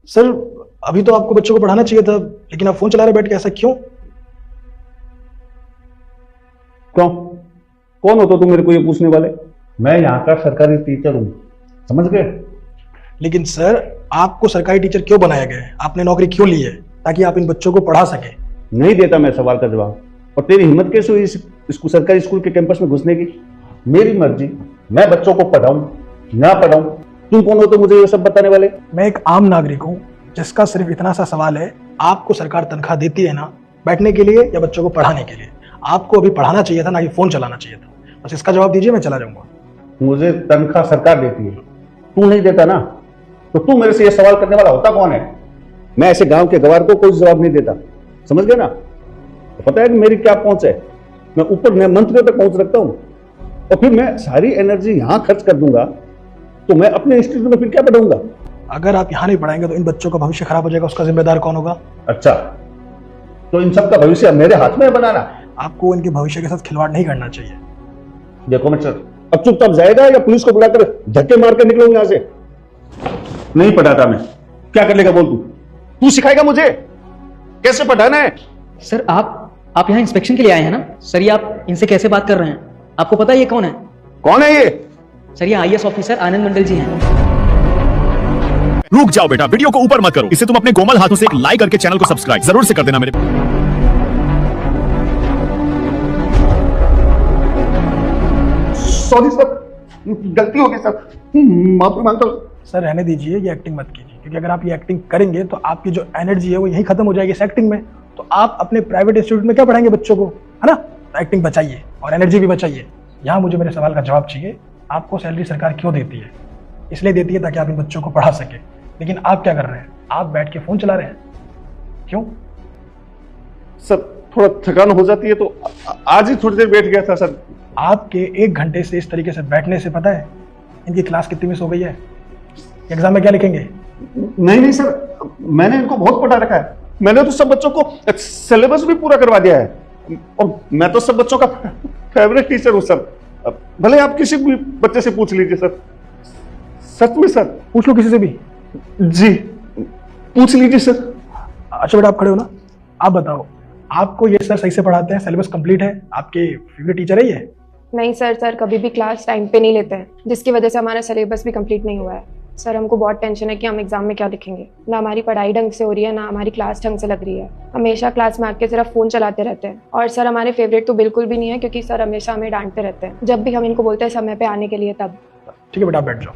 Sir अभी तो आपको बच्चों को पढ़ाना चाहिए था, लेकिन आप फोन चला रहे बैठ के, ऐसा क्यों? क्यों? कौन हो तो तुम मेरे को ये पूछने वाले? मैं यहाँ का सरकारी टीचर हूँ, समझ गए? लेकिन सर आपको सरकारी टीचर क्यों बनाया गया है? आपने नौकरी क्यों ली है? ताकि आप इन बच्चों को पढ़ा सके। नहीं देता मैं सवाल का जवाब। और तेरी हिम्मत कैसे हुई इस सरकारी स्कूल के कैंपस में घुसने की? मेरी मर्जी, मैं बच्चों को पढ़ाऊं ना पढ़ाऊं। तुम कौन हो तो मुझे ये सब बताने वाले? मैं एक आम नागरिक हूँ जिसका सिर्फ इतना सा सवाल है, आपको सरकार तनख्वाह देती है ना बैठने के लिए या बच्चों को पढ़ाने के लिए? आपको अभी पढ़ाना चाहिए था, ना कि फोन चलाना चाहिए था। बस इसका जवाब दीजिए, मैं चला जाऊंगा। मुझे तनख्वाह सरकार देती है, तू नहीं देता ना, तो तू मेरे से ये सवाल करने वाला होता कौन है? मैं ऐसे गांव के गवार को कोई जवाब नहीं देता, समझ गए ना? तो पता है कि मेरी क्या पहुंच है? मैं ऊपर मैं मंत्रियों तक पहुंच रखता हूं, और फिर मैं सारी एनर्जी यहां खर्च कर दूंगा तो मैं अपने इंस्टीट्यूट में फिर क्या पढ़ाऊंगा? अगर आप यहाँ नहीं पढ़ाएंगे तो इन बच्चों का भविष्य खराब हो जाएगा, उसका जिम्मेदार कौन होगा? अच्छा, तो इन सब का भविष्य मेरे हाथ में है बनाना? आपको इनके भविष्य के साथ खिलवाड़ नहीं करना चाहिए। देखो मिस्टर, अब चुपचाप जाएगा या पुलिस को बुलाकर धक्के मार कर निकलूंगा यहाँ से? नहीं पढ़ाता मैं। क्या कर लेगा बोल? तू सिखाएगा मुझे कैसे पढ़ाना है? सर आप यहाँ इंस्पेक्शन के लिए आए हैं ना? सर ये आप इनसे कैसे बात कर रहे हैं? आपको पता है ये कौन है? कौन है ये? सर ये आईएएस ऑफिसर आनंद मंडल जी हैं। रुक जाओ बेटा, वीडियो को ऊपर मत करो। इसे तुम अपने कोमल हाथों से एक लाइक करके चैनल को सब्सक्राइब जरूर से कर देना मेरे। सॉरी सर, गलती हो गई सर, माफी मांगता हूँ। सर रहने दीजिए, ये एक्टिंग मत कीजिए, क्योंकि अगर आप ये एक्टिंग करेंगे तो आपकी जो एनर्जी है वो यहीं खत्म हो जाएगी इस एक्टिंग में। तो आप अपने प्राइवेट इंस्टीट्यूट में क्या पढ़ाएंगे बच्चों को, है ना? तो एक्टिंग बचाइए और एनर्जी भी बचाइए। यहाँ मुझे मेरे सवाल का जवाब चाहिए। आपको सैलरी सरकार क्यों देती है? इसलिए देती है ताकि आप इन बच्चों को पढ़ा सके। लेकिन आप क्या कर रहे हैं? आप बैठ के फोन चला रहे हैं। क्यों? सर थोड़ा थकान हो जाती है तो आज ही थोड़ी देर बैठ गया था सर। आपके 1 घंटे से इस तरीके से बैठने से पता है इनकी क्लास कितनी मिस हो गई है? एग्जाम में क्या लिखेंगे? नहीं सर, मैंने इनको बहुत पढ़ा रखा है। मैंने तो सब बच्चों को सिलेबस भी पूरा करवा दिया है, और मैं तो सब बच्चों का फेवरेट टीचर हूँ सर। भले आप किसी भी बच्चे से पूछ लीजिए सर, सच में सर। पूछ लो किसी से भी। जी पूछ लीजिए सर। अच्छा बेटा आप खड़े हो ना, आप बताओ आपको ये सर सही से पढ़ाते हैं? सिलेबस कंप्लीट है? आपके फेवरेट टीचर है ये? नहीं सर कभी भी क्लास टाइम पे नहीं लेते हैं, जिसकी वजह से हमारा सिलेबस भी कंप्लीट नहीं हुआ है। सर हमको बहुत टेंशन है कि हम एग्जाम में क्या लिखेंगे। ना हमारी पढ़ाई ढंग से हो रही है, ना हमारी क्लास ढंग से लग रही है। हमेशा क्लास में आके सिर्फ फ़ोन चलाते रहते हैं। और सर हमारे फेवरेट तो बिल्कुल भी नहीं है, क्योंकि सर हमेशा हमें डांटते रहते हैं जब भी हम इनको बोलते हैं समय पे आने के लिए। तब ठीक है बेटा आप बैठ जाओ।